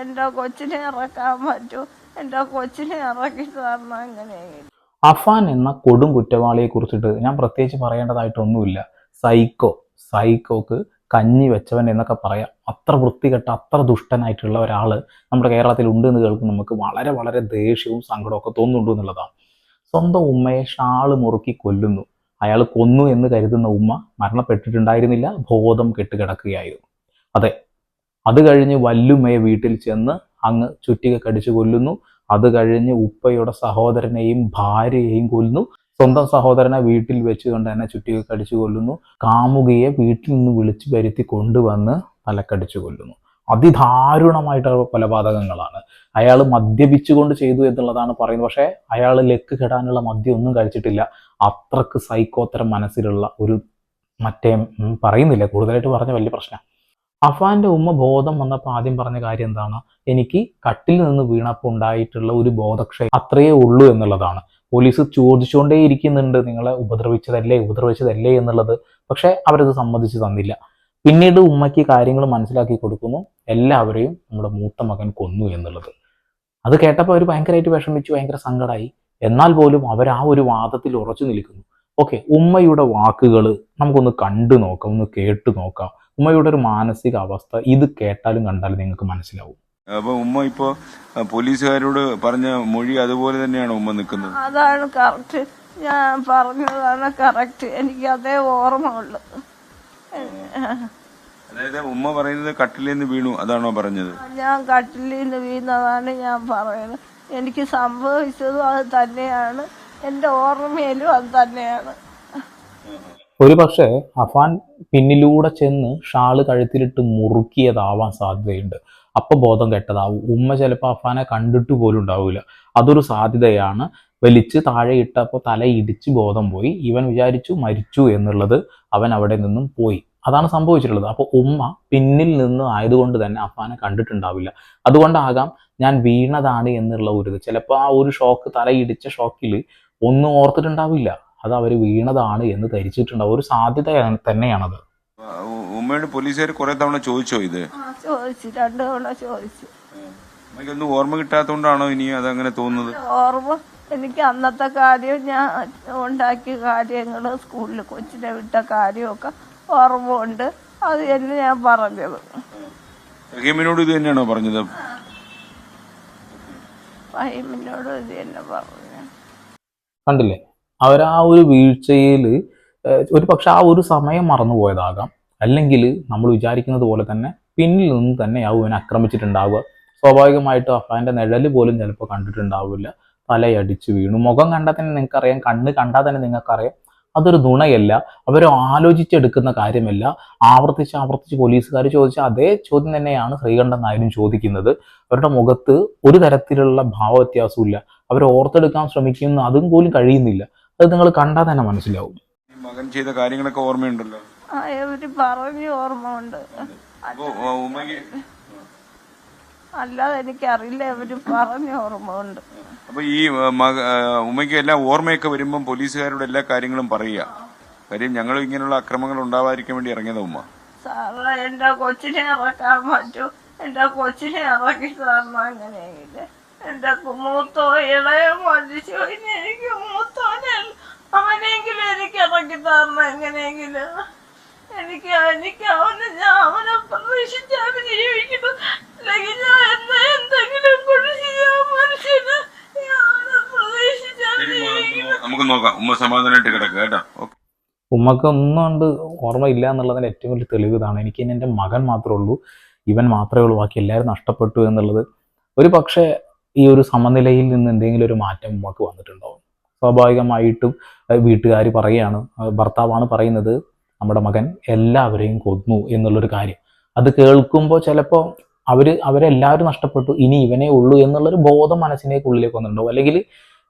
എൻ്റെ കൊച്ചിനെ ഇറക്കാൻ പറ്റൂ, എൻ്റെ കൊച്ചിനെ ഇറക്കി തരണം. എങ്ങനെയെങ്കിലും അഫാൻ എന്ന കൊടും കുറ്റവാളിയെ കുറിച്ചിട്ട് ഞാൻ പ്രത്യേകിച്ച് പറയേണ്ടതായിട്ടൊന്നുമില്ല. സൈക്കോക്ക് കഞ്ഞി വെച്ചവൻ എന്നൊക്കെ പറയാം. അത്ര വൃത്തികെട്ട, അത്ര ദുഷ്ടനായിട്ടുള്ള ഒരാൾ നമ്മുടെ കേരളത്തിൽ ഉണ്ട് എന്ന് കേൾക്കുമ്പോൾ നമുക്ക് വളരെ വളരെ ദേഷ്യവും സങ്കടവും ഒക്കെ തോന്നുന്നുണ്ട് എന്നുള്ളതാണ്. സ്വന്തം ഉമ്മയെ ഷാള് മുറുക്കി കൊല്ലുന്നു. അയാൾ കൊന്നു എന്ന് കരുതുന്ന ഉമ്മ മരണപ്പെട്ടിട്ടുണ്ടായിരുന്നില്ല, ബോധം കെട്ടുകിടക്കുകയായിരുന്നു. അതെ, അത് കഴിഞ്ഞ് വല്ലുമ്മയെ വീട്ടിൽ ചെന്ന് അങ്ങ് ചുറ്റിക കടിച്ചു കൊല്ലുന്നു. അത് കഴിഞ്ഞ് ഉപ്പയുടെ സഹോദരനെയും ഭാര്യയെയും കൊല്ലുന്നു. സ്വന്തം സഹോദരനെ വീട്ടിൽ വെച്ച് കൊണ്ട് തന്നെ ചുറ്റിക കടിച്ചു കൊല്ലുന്നു. കാമുകിയെ വീട്ടിൽ നിന്ന് വിളിച്ചു വരുത്തി കൊണ്ടുവന്ന് തലക്കടിച്ചു കൊല്ലുന്നു. അതിദാരുണമായിട്ടുള്ള കൊലപാതകങ്ങളാണ്. അയാൾ മദ്യപിച്ചുകൊണ്ട് ചെയ്തു എന്നുള്ളതാണ് പറയുന്നത്. പക്ഷേ അയാൾ ലെക്ക് കെടാനുള്ള മദ്യം ഒന്നും കഴിച്ചിട്ടില്ല. അത്രക്ക് സൈക്കോത്തരം മനസ്സിലുള്ള ഒരു പറയുന്നില്ല, കൂടുതലായിട്ട് പറഞ്ഞ വലിയ പ്രശ്നം. അഫാന്റെ ഉമ്മ ബോധം വന്നപ്പോൾ ആദ്യം പറഞ്ഞ കാര്യം എന്താണ്? എനിക്ക് കട്ടിൽ നിന്ന് വീണപ്പോൾ ഉണ്ടായിട്ടുള്ള ഒരു ബോധക്ഷയം അത്രയേ ഉള്ളൂ എന്നുള്ളതാണ്. പോലീസ് ചോദിച്ചുകൊണ്ടേ ഇരിക്കുന്നുണ്ട്, നിങ്ങളെ ഉപദ്രവിച്ചതല്ലേ എന്നുള്ളത്. പക്ഷെ അവരത് സമ്മതിച്ചു തന്നില്ല. പിന്നീട് ഉമ്മയ്ക്ക് കാര്യങ്ങൾ മനസ്സിലാക്കി കൊടുക്കുന്നു, എല്ലാവരെയും നമ്മുടെ മൂത്ത മകൻ കൊന്നു എന്നുള്ളത്. അത് കേട്ടപ്പോൾ അവർ ഭയങ്കരമായിട്ട് വിഷമിച്ചു, ഭയങ്കര സങ്കടമായി. എന്നാൽ പോലും അവർ ആ ഒരു വാദത്തിൽ ഉറച്ചു നിൽക്കുന്നു. ഓക്കെ, ഉമ്മയുടെ വാക്കുകൾ നമുക്കൊന്ന് കണ്ടു നോക്കാം, ഒന്ന് കേട്ടു നോക്കാം. ഉമ്മയുടെ ഒരു മാനസിക അവസ്ഥ ഇത് കേട്ടാലും കണ്ടാലും നിങ്ങൾക്ക് മനസ്സിലാവും. അപ്പൊ ഉമ്മ ഇപ്പോ പോലീസുകാരോട് പറഞ്ഞ മൊഴി അതുപോലെ തന്നെയാണ് ഉമ്മ നിൽക്കുന്നത്? അതാണ് കറക്റ്റ്, ഞാൻ പറഞ്ഞതാണ് കറക്റ്റ്. എനിക്ക് അതേ ഓർമ്മ ഉള്ളു. അതായത് ഉമ്മ പറയുന്നത് കട്ടിലിൽ നിന്ന് വീണു അതാണോ പറഞ്ഞത്? ഞാൻ കട്ടിലിൽ നിന്ന് വീണതാണ് ഞാൻ പറയുന്നത്. എനിക്ക് സംഭവിച്ചതും അത് തന്നെയാണ്, എൻ്റെ ഓർമ്മയിലും അത് തന്നെയാണ്. ഒരു പക്ഷേ അഫാൻ പിന്നിലൂടെ ചെന്ന് ഷാള് കഴുത്തിലിട്ട് മുറുക്കിയതാവാൻ സാധ്യതയുണ്ട്. അപ്പൊ ബോധം കെട്ടതാവും. ഉമ്മ ചിലപ്പോൾ അഫാനെ കണ്ടിട്ട് പോലും ഉണ്ടാവില്ല. അതൊരു സാധ്യതയാണ്. വലിച്ച് താഴെ ഇട്ടപ്പോൾ തല ഇടിച്ച് ബോധം പോയി. ഇവൻ വിചാരിച്ചു മരിച്ചു എന്നുള്ളത്. അവൻ അവിടെ നിന്നും പോയി. അതാണ് സംഭവിച്ചിട്ടുള്ളത്. അപ്പോൾ ഉമ്മ പിന്നിൽ നിന്ന് ആയതുകൊണ്ട് തന്നെ അഫാനെ കണ്ടിട്ടുണ്ടാവില്ല. അതുകൊണ്ടാകാം ഞാൻ വീണതാണ് എന്നുള്ള ഒരു ഇത്. ചിലപ്പോൾ ആ ഒരു ഷോക്ക്, തല ഇടിച്ച ഷോക്കിൽ ഒന്നും ഓർത്തിട്ടുണ്ടാവില്ല. അത് അവർ വീണതാണ് എന്ന് ധരിച്ചിട്ടുണ്ടാവും. ഒരു സാധ്യത തന്നെയാണത്. ഉമ്മയോട് പോലീസുകാർ കുറെ തവണ ചോദിച്ചോ ഇത്? ചോദിച്ചു, 2 തവണ ചോദിച്ചു. ഒന്നും ഓർമ്മ കിട്ടാത്തോണ്ടാണോ ഇനി അതങ്ങനെ തോന്നുന്നത്? ഓർമ്മ എനിക്ക് അന്നത്തെ കാര്യം, ഞാൻ ഉണ്ടാക്കിയ കാര്യങ്ങൾ, സ്കൂളിൽ കൊച്ചിനെ വിട്ട കാര്യമൊക്കെ ഓർമ്മ ഉണ്ട്. അത് തന്നെ ഞാൻ പറഞ്ഞത്. റഹീമിനോട് ഇത് തന്നെയാണോ പറഞ്ഞത്? ഫഹീമിനോട് ഇത് തന്നെ പറഞ്ഞു. കണ്ടില്ലേ, അവർ ആ ഒരു വീഴ്ചയിൽ ഒരു പക്ഷെ ആ ഒരു സമയം മറന്നുപോയതാകാം. അല്ലെങ്കിൽ നമ്മൾ വിചാരിക്കുന്നത് പോലെ തന്നെ പിന്നിൽ നിന്ന് തന്നെയാവും ഇവനെ ആക്രമിച്ചിട്ടുണ്ടാവുക. സ്വാഭാവികമായിട്ടും അഫാന്റെ നിഴല് പോലും ചിലപ്പോൾ കണ്ടിട്ടുണ്ടാവില്ല. തലയടിച്ച് വീണു. മുഖം കണ്ടാൽ തന്നെ നിങ്ങൾക്കറിയാം, കണ്ണ് കണ്ടാൽ തന്നെ നിങ്ങൾക്കറിയാം അതൊരു നുണയല്ല. അവർ ആലോചിച്ചെടുക്കുന്ന കാര്യമല്ല. ആവർത്തിച്ച് പോലീസുകാർ ചോദിച്ച അതേ ചോദ്യം തന്നെയാണ് ശ്രീകണ്ഠൻ നായരും ചോദിക്കുന്നത്. അവരുടെ മുഖത്ത് ഒരു തരത്തിലുള്ള ഭാവവ്യത്യാസവും ഇല്ല. അവർ ഓർത്തെടുക്കാൻ ശ്രമിക്കുന്നു, അതും പോലും കഴിയുന്നില്ല. അത് നിങ്ങൾ കണ്ടാൽ തന്നെ മനസ്സിലാവും. മകൻ ചെയ്ത കാര്യങ്ങളൊക്കെ ഓർമ്മയുണ്ടല്ലോ? അവര് പറഞ്ഞു ഓർമ്മ ഉണ്ട്. അല്ലാതെ എനിക്കറിയില്ല, അവര് പറഞ്ഞ ഓർമ്മ ഉണ്ട്. അപ്പൊ ഈ ഉമ്മയ്ക്ക് എല്ലാം ഓർമ്മയൊക്കെ വരുമ്പം പോലീസുകാരോട് എല്ലാ കാര്യങ്ങളും പറയുക. കാര്യം ഞങ്ങൾ ഇങ്ങനെയുള്ള അക്രമങ്ങൾ ഉണ്ടാവാതിരിക്കാൻ വേണ്ടി ഇറങ്ങിയതാ ഉമ്മ. സാറേ, എന്റെ കൊച്ചിനെ ഇറക്കാൻ പറ്റൂ, എന്റെ കൊച്ചിനെ ഇറക്കി തരണം. എങ്ങനെയെങ്കിലും എന്റെ മൂത്തോ ഇളയ മരിച്ചു, എനിക്ക് മൂത്തോനെ അവനെങ്കിലും എനിക്ക് ഇറക്കി തരണം. എങ്ങനെയെങ്കിലും എനിക്ക് അവനെ പ്രതീക്ഷിച്ചാണ് ജീവിക്കുന്നത്. അല്ലെങ്കിൽ ഞാൻ എന്തെങ്കിലും കൊണ്ട് ചെയ്യാൻ മനുഷ്യന് നമുക്ക് നോക്കാം. ഉമ്മ സമാധാനമായിട്ട് കിടക്കുക കേട്ടോ. ഉമ്മക്ക് ഒന്നും കൊണ്ട് ഓർമ്മയില്ല എന്നുള്ളതിന് ഏറ്റവും വലിയ തെളിവ് ഇതാണ്. എനിക്ക് ഇനി എൻ്റെ മകൻ മാത്രമേ ഉള്ളൂ, ഇവൻ മാത്രമേ ഉള്ളൂ, ബാക്കി എല്ലാവരും നഷ്ടപ്പെട്ടു എന്നുള്ളത്. ഒരു പക്ഷേ ഈ ഒരു സമനിലയിൽ നിന്ന് എന്തെങ്കിലും ഒരു മാറ്റം ഉമ്മക്ക് വന്നിട്ടുണ്ടാവും. സ്വാഭാവികമായിട്ടും വീട്ടുകാർ പറയുകയാണ്, ഭർത്താവാണ് പറയുന്നത്, നമ്മുടെ മകൻ എല്ലാവരെയും കൊന്നു എന്നുള്ളൊരു കാര്യം. അത് കേൾക്കുമ്പോൾ ചിലപ്പോൾ അവരെല്ലാവരും നഷ്ടപ്പെട്ടു, ഇനി ഇവനേ ഉള്ളൂ എന്നുള്ളൊരു ബോധം മനസ്സിനേക്കുള്ളിലേക്ക് വന്നിട്ടുണ്ടാവും. അല്ലെങ്കിൽ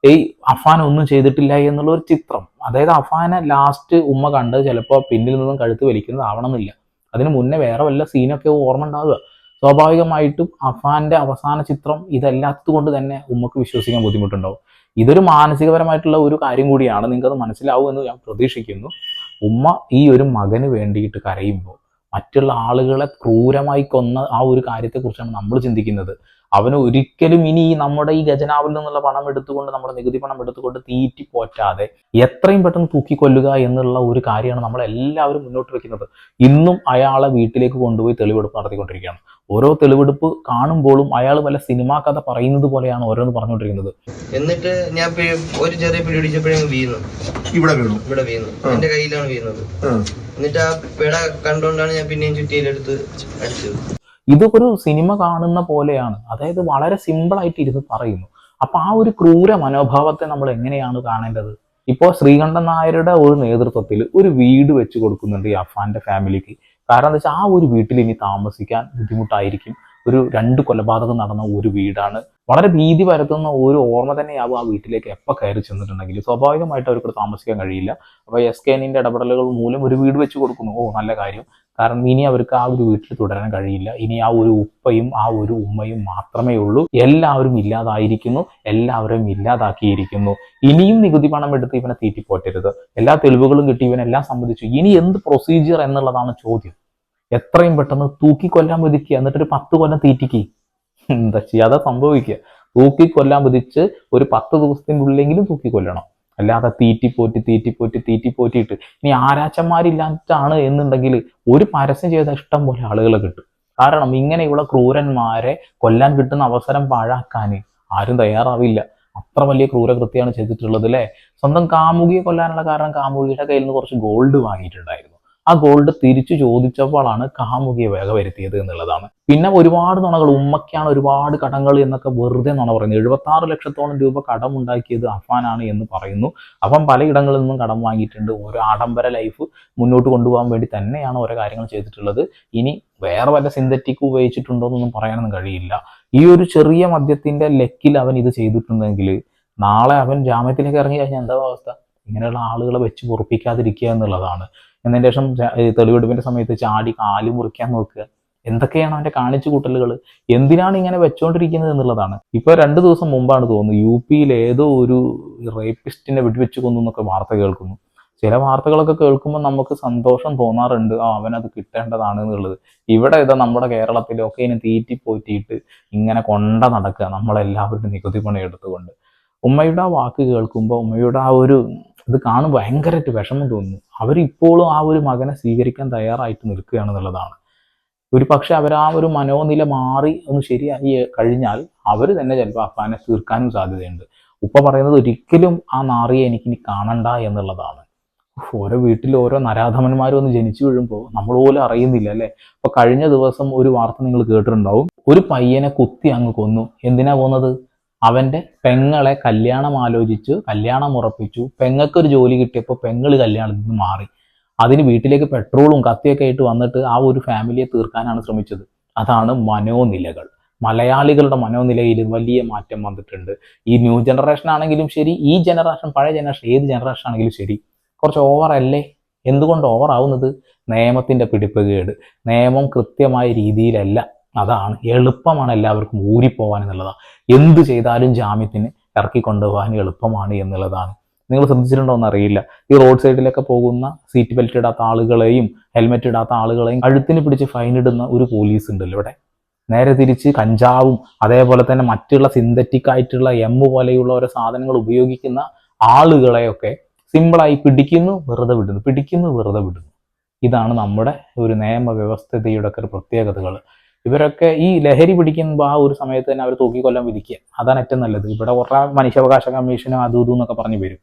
അഫാൻ ഒന്നും ചെയ്തിട്ടില്ല എന്നുള്ളൊരു ചിത്രം. അതായത് അഫാനെ ലാസ്റ്റ് ഉമ്മ കണ്ട് ചിലപ്പോൾ പിന്നിൽ നിന്നും കഴുത്ത് വലിക്കുന്നത് ആവണമെന്നില്ല. അതിന് മുന്നേ വേറെ വല്ല സീനൊക്കെ ഓർമ്മ ഉണ്ടാവുക. സ്വാഭാവികമായിട്ടും അഫാന്റെ അവസാന ചിത്രം ഇതല്ലാത്തത് കൊണ്ട് തന്നെ ഉമ്മക്ക് വിശ്വസിക്കാൻ ബുദ്ധിമുട്ടുണ്ടാവും. ഇതൊരു മാനസികപരമായിട്ടുള്ള ഒരു കാര്യം കൂടിയാണ്. നിങ്ങൾക്കത് മനസ്സിലാവുമെന്ന് ഞാൻ പ്രതീക്ഷിക്കുന്നു. ഉമ്മ ഈ ഒരു മകന് വേണ്ടിയിട്ട് കരയുമ്പോൾ മറ്റുള്ള ആളുകളെ ക്രൂരമായി കൊന്ന ആ ഒരു കാര്യത്തെക്കുറിച്ചാണ് നമ്മൾ ചിന്തിക്കുന്നത്. അവന് ഒരിക്കലും ഇനി നമ്മുടെ ഈ ഖജനാവിൽ നിന്നുള്ള പണം എടുത്തുകൊണ്ട്, നമ്മുടെ നികുതി പണം എടുത്തുകൊണ്ട് തീറ്റി പോറ്റാതെ എത്രയും പെട്ടെന്ന് തൂക്കിക്കൊല്ലുക എന്നുള്ള ഒരു കാര്യമാണ് നമ്മളെല്ലാവരും മുന്നോട്ട് വെക്കുന്നത്. ഇന്നും അയാളെ വീട്ടിലേക്ക് കൊണ്ടുപോയി തെളിവെടുപ്പ് നടത്തിക്കൊണ്ടിരിക്കുകയാണ്. ഓരോ തെളിവെടുപ്പ് കാണുമ്പോഴും അയാൾ വല്ല സിനിമാ കഥ പറയുന്നത് പോലെയാണ് ഓരോന്ന് പറഞ്ഞുകൊണ്ടിരിക്കുന്നത്. എന്നിട്ട് ഞാൻ ഒരു ചെറിയ പിടി പിടിച്ചപ്പോഴും വീണു, ഇവിടെ വീണു, എന്റെ കയ്യിലാണ് വീണത്. എന്നിട്ട് ആ പിട കണ്ടുകൊണ്ടാണ് ഞാൻ പിന്നെയും ചുറ്റിയിലെടുത്ത് അടിച്ചത്. ഇത് ഒരു സിനിമ കാണുന്ന പോലെയാണ്, അതായത് വളരെ സിമ്പിൾ ആയിട്ട് ഇരുന്ന് പറയുന്നു. അപ്പൊ ആ ഒരു ക്രൂര മനോഭാവത്തെ നമ്മൾ എങ്ങനെയാണ് കാണേണ്ടത്? ഇപ്പോൾ ശ്രീകണ്ഠൻ നായരുടെ ഒരു നേതൃത്വത്തിൽ ഒരു വീട് വെച്ച് കൊടുക്കുന്നുണ്ട് ഈ അഫാന്റെ ഫാമിലിക്ക്. കാരണം എന്താ വെച്ചാൽ ആ ഒരു വീട്ടിൽ ഇനി താമസിക്കാൻ ബുദ്ധിമുട്ടായിരിക്കും. ഒരു 2 കൊലപാതകം നടന്ന ഒരു വീടാണ്. വളരെ ഭീതി പരത്തുന്ന ഒരു ഓർമ്മ തന്നെയാവും ആ വീട്ടിലേക്ക് എപ്പോൾ കയറി ചെന്നിട്ടുണ്ടെങ്കിൽ. സ്വാഭാവികമായിട്ട് അവർക്ക് താമസിക്കാൻ കഴിയില്ല. അപ്പോൾ SKNന്റെ ഇടപെടലുകൾ മൂലം ഒരു വീട് വെച്ച് കൊടുക്കുന്നു. നല്ല കാര്യം. കാരണം ഇനി അവർക്ക് ആ ഒരു വീട്ടിൽ തുടരാൻ കഴിയില്ല. ഇനി ആ ഒരു ഉപ്പയും ആ ഒരു ഉമ്മയും മാത്രമേ ഉള്ളൂ. എല്ലാവരും ഇല്ലാതായിരിക്കുന്നു, എല്ലാവരും ഇല്ലാതാക്കിയിരിക്കുന്നു. ഇനിയും നികുതി പണം എടുത്ത് ഇവനെ തീറ്റിപ്പോറ്റരുത്. എല്ലാ തെളിവുകളും കിട്ടി, ഇവനെല്ലാം സംബന്ധിച്ചു. ഇനി എന്ത് പ്രൊസീജിയർ എന്നുള്ളതാണ് ചോദ്യം. എത്രയും പെട്ടെന്ന് തൂക്കിക്കൊല്ലാൻ വിധിക്കുക, എന്നിട്ടൊരു 10 കൊല്ലം തീറ്റിക്ക്. എന്താ ചെയ്യാതെ സംഭവിക്കുക? തൂക്കിക്കൊല്ലാൻ വിധിച്ച് ഒരു 10 ദിവസത്തിനുള്ളിലെങ്കിലും തൂക്കിക്കൊല്ലണം. അല്ലാതെ തീറ്റിപ്പോറ്റിയിട്ട് ഇനി ആരാച്ചന്മാരില്ലാറ്റാണ് എന്നുണ്ടെങ്കിൽ ഒരു പരസ്യം ചെയ്ത ഇഷ്ടം പോലെ ആളുകളെ കിട്ടും. കാരണം ഇങ്ങനെയുള്ള ക്രൂരന്മാരെ കൊല്ലാൻ കിട്ടുന്ന അവസരം പാഴാക്കാൻ ആരും തയ്യാറാവില്ല. അത്ര വലിയ ക്രൂരകൃത്യമാണ് ചെയ്തിട്ടുള്ളത് അല്ലേ. സ്വന്തം കാമുകിയെ കൊല്ലാനുള്ള കാരണം കാമുകിയുടെ കയ്യിൽ നിന്ന് കുറച്ച് ഗോൾഡ് വാങ്ങിയിട്ടുണ്ടായിരുന്നു. ആ ഗോൾഡ് തിരിച്ചു ചോദിച്ചപ്പോഴാണ് കാമുകിയെ വകവരുത്തിയത് എന്നുള്ളതാണ്. പിന്നെ ഒരുപാട് നുണകൾ, ഉമ്മയ്ക്കാണ് ഒരുപാട് കടങ്ങൾ എന്നൊക്കെ വെറുതെ നുണ പറയുന്നത്. 76 ലക്ഷത്തോളം രൂപ കടം ഉണ്ടാക്കിയത് അഫാനാണ് എന്ന് പറയുന്നു. അവൻ പലയിടങ്ങളിൽ നിന്നും കടം വാങ്ങിയിട്ടുണ്ട്. ഓരോ ആഡംബര ലൈഫ് മുന്നോട്ട് കൊണ്ടുപോകാൻ വേണ്ടി തന്നെയാണ് ഓരോ കാര്യങ്ങൾ ചെയ്തിട്ടുള്ളത്. ഇനി വേറെ വല്ല സിന്തറ്റിക് ഉപയോഗിച്ചിട്ടുണ്ടോ എന്നൊന്നും പറയാനൊന്നും കഴിയില്ല. ഈ ഒരു ചെറിയ മദ്യത്തിന്റെ ലെക്കിൽ അവൻ ഇത് ചെയ്തിട്ടുണ്ടെങ്കിൽ നാളെ അവൻ ജാമ്യത്തിലേക്ക് ഇറങ്ങി കഴിഞ്ഞാൽ എന്താ അവസ്ഥ? ഇങ്ങനെയുള്ള ആളുകളെ വെച്ച് പൊറുപ്പിക്കാതിരിക്കുക എന്നുള്ളതാണ്. എന്നതിന് ശേഷം തെളിവെടുപ്പിന്റെ സമയത്ത് ചാടി കാല് മുറിക്കാൻ നോക്കുക. എന്തൊക്കെയാണ് അവന്റെ കാണിച്ചു കൂട്ടലുകൾ? എന്തിനാണ് ഇങ്ങനെ വെച്ചോണ്ടിരിക്കുന്നത് എന്നുള്ളതാണ്. ഇപ്പൊ 2 ദിവസം മുമ്പാണ് തോന്നുന്നു UP-യിൽ ഏതോ ഒരു റേപ്പിസ്റ്റിനെ വെടിവെച്ച് കൊന്നു എന്നൊക്കെ വാർത്ത കേൾക്കുന്നു. ചില വാർത്തകളൊക്കെ കേൾക്കുമ്പോൾ നമുക്ക് സന്തോഷം തോന്നാറുണ്ട്, അവനത് കിട്ടേണ്ടതാണ് എന്നുള്ളത്. ഇവിടെ ഇതാ നമ്മുടെ കേരളത്തിലൊക്കെ ഇനി തീറ്റിപ്പോറ്റിയിട്ട് ഇങ്ങനെ കൊണ്ട നടക്കുക, നമ്മളെല്ലാവരും നികുതി പണം എടുത്തുകൊണ്ട്. ഉമ്മയുടെ ആ വാക്ക് കേൾക്കുമ്പോൾ, ഉമ്മയുടെ ആ ഒരു ഇത് കാണുമ്പോൾ ഭയങ്കരമായിട്ട് വിഷമം തോന്നുന്നു. അവരിപ്പോഴും ആ ഒരു മകനെ സ്വീകരിക്കാൻ തയ്യാറായിട്ട് നിൽക്കുകയാണെന്നുള്ളതാണ്. ഒരു പക്ഷെ അവർ ആ ഒരു മനോനില മാറി ഒന്ന് ശരിയായി കഴിഞ്ഞാൽ അവർ തന്നെ ചിലപ്പോൾ അഫാനെ തീർക്കാനും സാധ്യതയുണ്ട്. ഉപ്പ പറയുന്നത് ഒരിക്കലും ആ നാറിയെ എനിക്കിനി കാണണ്ട എന്നുള്ളതാണ്. ഓരോ വീട്ടിൽ ഓരോ നരാധമന്മാരും ഒന്ന് ജനിച്ചു വീഴുമ്പോൾ നമ്മൾ പോലും അറിയുന്നില്ല അല്ലേ. അപ്പൊ കഴിഞ്ഞ ദിവസം ഒരു വാർത്ത നിങ്ങൾ കേട്ടിട്ടുണ്ടാവും. ഒരു പയ്യനെ കുത്തി അങ്ങ് കൊന്നു. എന്തിനാ കൊന്നത്? അവന്റെ പെങ്ങളെ കല്യാണം ആലോചിച്ചു, കല്യാണം ഉറപ്പിച്ചു. പെങ്ങൾക്കൊരു ജോലി കിട്ടിയപ്പോൾ പെങ്ങള് കല്യാണത്തിൽ നിന്ന് മാറി. അതിന് വീട്ടിലേക്ക് പെട്രോളും കത്തിയൊക്കെ ആയിട്ട് വന്നിട്ട് ആ ഒരു ഫാമിലിയെ തീർക്കാനാണ് ശ്രമിച്ചത്. അതാണ് മനോനിലകൾ. മലയാളികളുടെ മനോനിലയിൽ വലിയ മാറ്റം വന്നിട്ടുണ്ട്. ഈ ന്യൂ ജനറേഷൻ ആണെങ്കിലും ശരി, ഈ ജനറേഷൻ, പഴയ ജനറേഷൻ, ഏത് ജനറേഷൻ ആണെങ്കിലും ശരി, കുറച്ച് ഓവറല്ലേ? എന്തുകൊണ്ട് ഓവറാവുന്നത്? നിയമത്തിന്റെ പിടിപ്പുകേട്. നിയമം കൃത്യമായ രീതിയിലല്ല. അതാണ് എളുപ്പമാണ് എല്ലാവർക്കും ഊരിപ്പോവാൻ എന്നുള്ളതാണ്. എന്ത് ചെയ്താലും ജാമ്യത്തിന് ഇറക്കിക്കൊണ്ടുപോകാൻ എളുപ്പമാണ് എന്നുള്ളതാണ്. നിങ്ങൾ ശ്രദ്ധിച്ചിട്ടുണ്ടോ എന്നറിയില്ല. ഈ റോഡ് സൈഡിലൊക്കെ പോകുന്ന സീറ്റ് ബെൽറ്റ് ഇടാത്ത ആളുകളെയും ഹെൽമെറ്റ് ഇടാത്ത ആളുകളെയും കഴുത്തിന് പിടിച്ച് ഫൈൻ ഇടുന്ന ഒരു പോലീസ് ഉണ്ടല്ലോ ഇവിടെ. നേരെ തിരിച്ച് കഞ്ചാവും അതേപോലെ തന്നെ മറ്റുള്ള സിന്തറ്റിക് ആയിട്ടുള്ള പോലെയുള്ള ഓരോ സാധനങ്ങൾ ഉപയോഗിക്കുന്ന ആളുകളെയൊക്കെ സിമ്പിളായി പിടിക്കുന്നു, വെറുതെ വിടുന്നു, പിടിക്കുന്നു, വെറുതെ വിടുന്നു. ഇതാണ് നമ്മുടെ ഒരു നിയമവ്യവസ്ഥതയുടെ ഒക്കെ ഒരു പ്രത്യേകതകൾ. ഇവരൊക്കെ ഈ ലഹരി പിടിക്കുമ്പോൾ ആ ഒരു സമയത്ത് തന്നെ അവർ തൂക്കിക്കൊല്ലാൻ വിധിക്കുക. അതാണ് ഏറ്റവും നല്ലത്. ഇവിടെ കുറേ മനുഷ്യാവകാശ കമ്മീഷനും അതും ഇതും എന്നൊക്കെ പറഞ്ഞു വരും.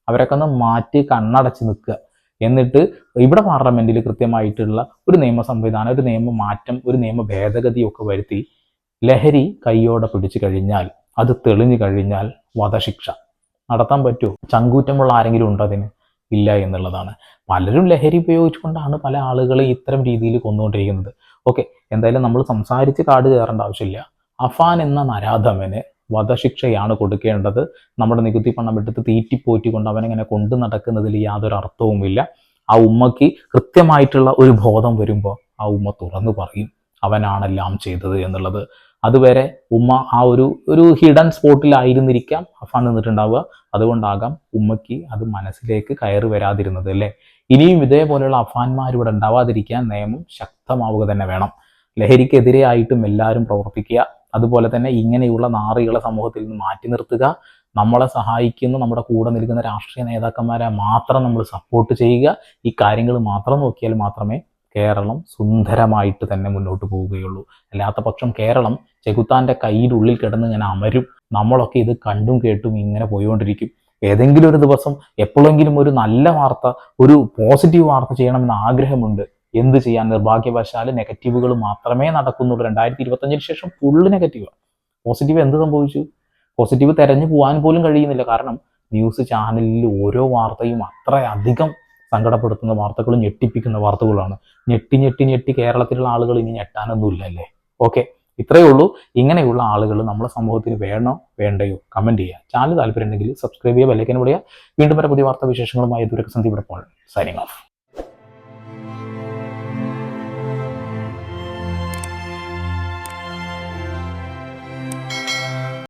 അവരൊക്കെ ഒന്ന് മാറ്റി കണ്ണടച്ച് നിൽക്കുക. എന്നിട്ട് ഇവിടെ പാർലമെന്റിൽ കൃത്യമായിട്ടുള്ള ഒരു നിയമ സംവിധാനം, ഒരു നിയമ മാറ്റം, ഒരു നിയമ ഭേദഗതിയൊക്കെ വരുത്തി ലഹരി കൈയോടെ പിടിച്ചു കഴിഞ്ഞാൽ, അത് തെളിഞ്ഞു കഴിഞ്ഞാൽ വധശിക്ഷ നടത്താൻ പറ്റുമോ? ചങ്കൂറ്റമുള്ള ആരെങ്കിലും ഉണ്ടോ അതിന്? ഇല്ല എന്നുള്ളതാണ്. പലരും ലഹരി ഉപയോഗിച്ചുകൊണ്ടാണ് പല ആളുകളെ ഇത്തരം രീതിയിൽ കൊന്നുകൊണ്ടിരിക്കുന്നത്. ഓക്കെ, എന്തായാലും നമ്മൾ സംസാരിച്ച് കാട് കയറേണ്ട ആവശ്യമില്ല. അഫാൻ എന്ന നരാധമന് വധശിക്ഷയാണ് കൊടുക്കേണ്ടത്. നമ്മുടെ നികുതി പണം എടുത്ത് തീറ്റിപ്പോറ്റിക്കൊണ്ട് അവനെങ്ങനെ കൊണ്ടു നടക്കുന്നതിൽ യാതൊരു അർത്ഥവുമില്ല. ആ ഉമ്മയ്ക്ക് കൃത്യമായിട്ടുള്ള ഒരു ബോധം വരുമ്പോൾ ആ ഉമ്മ തുറന്നു പറയും അവനാണെല്ലാം ചെയ്തത് എന്നുള്ളത്. അതുവരെ ഉമ്മ ആ ഒരു ഹിഡൻ സ്പോട്ടിലായിരുന്നിരിക്കാം അഫാൻ നിന്നിട്ടുണ്ടാവുക. അതുകൊണ്ടാകാം ഉമ്മയ്ക്ക് അത് മനസ്സിലേക്ക് കയറി വരാതിരുന്നത് അല്ലേ. ഇനിയും ഇതേപോലെയുള്ള അഫാന്മാർ ഇവിടെ ഉണ്ടാവാതിരിക്കാൻ നിയമം ശക്തമാവുക തന്നെ വേണം. ലഹരിക്കെതിരെയായിട്ടും എല്ലാവരും പ്രവർത്തിക്കുക. അതുപോലെ തന്നെ ഇങ്ങനെയുള്ള നാറികളെ സമൂഹത്തിൽ നിന്ന് മാറ്റി നിർത്തുക. നമ്മളെ സഹായിക്കുന്ന നമ്മുടെ കൂടെ നിൽക്കുന്ന രാഷ്ട്രീയ നേതാക്കന്മാരെ മാത്രം നമ്മൾ സപ്പോർട്ട് ചെയ്യുക. ഈ കാര്യങ്ങൾ മാത്രം നോക്കിയാൽ മാത്രമേ കേരളം സുന്ദരമായിട്ട് തന്നെ മുന്നോട്ട് പോവുകയുള്ളൂ. അല്ലാത്ത പക്ഷം കേരളം ചെകുത്താൻ്റെ കയ്യുടെ ഉള്ളിൽ കിടന്ന് ഇങ്ങനെ അമരും. നമ്മളൊക്കെ ഇത് കണ്ടും കേട്ടും ഇങ്ങനെ പോയിക്കൊണ്ടിരിക്കും. ഏതെങ്കിലും ഒരു ദിവസം എപ്പോഴെങ്കിലും ഒരു നല്ല വാർത്ത, ഒരു പോസിറ്റീവ് വാർത്ത ചെയ്യണമെന്ന് ആഗ്രഹമുണ്ട്. എന്ത് ചെയ്യാൻ, നിർഭാഗ്യവശാൽ നെഗറ്റീവുകൾ മാത്രമേ നടക്കുന്നുള്ളൂ. 2025 ശേഷം ഫുള്ള് നെഗറ്റീവാണ്. പോസിറ്റീവ് എന്ത് സംഭവിച്ചു? പോസിറ്റീവ് തെരഞ്ഞു പോകാൻ പോലും കഴിയുന്നില്ല. കാരണം ന്യൂസ് ചാനലിൽ ഓരോ വാർത്തയും അത്രയധികം സങ്കടപ്പെടുത്തുന്ന വാർത്തകളും ഞെട്ടിപ്പിക്കുന്ന വാർത്തകളാണ്. ഞെട്ടി കേരളത്തിലുള്ള ആളുകൾ ഇനി ഞെട്ടാനൊന്നുമില്ല അല്ലേ? ഓക്കെ, ഇത്രയേ ഉള്ളൂ. ഇങ്ങനെയുള്ള ആളുകൾ നമ്മുടെ സമൂഹത്തിന് വേണോ വേണ്ടയോ കമന്റ് ചെയ്യുക. ചാനൽ താല്പര്യം ഉണ്ടെങ്കിൽ സബ്സ്ക്രൈബ് ചെയ്യുക, ബെല്ലൈക്കൻ വിടുക. വീണ്ടും വരെ പുതിയ വാർത്താ വിശേഷങ്ങളുമായി ദൂരസന്ധി ഇവിടെ സൈനിങ് ഓഫ്.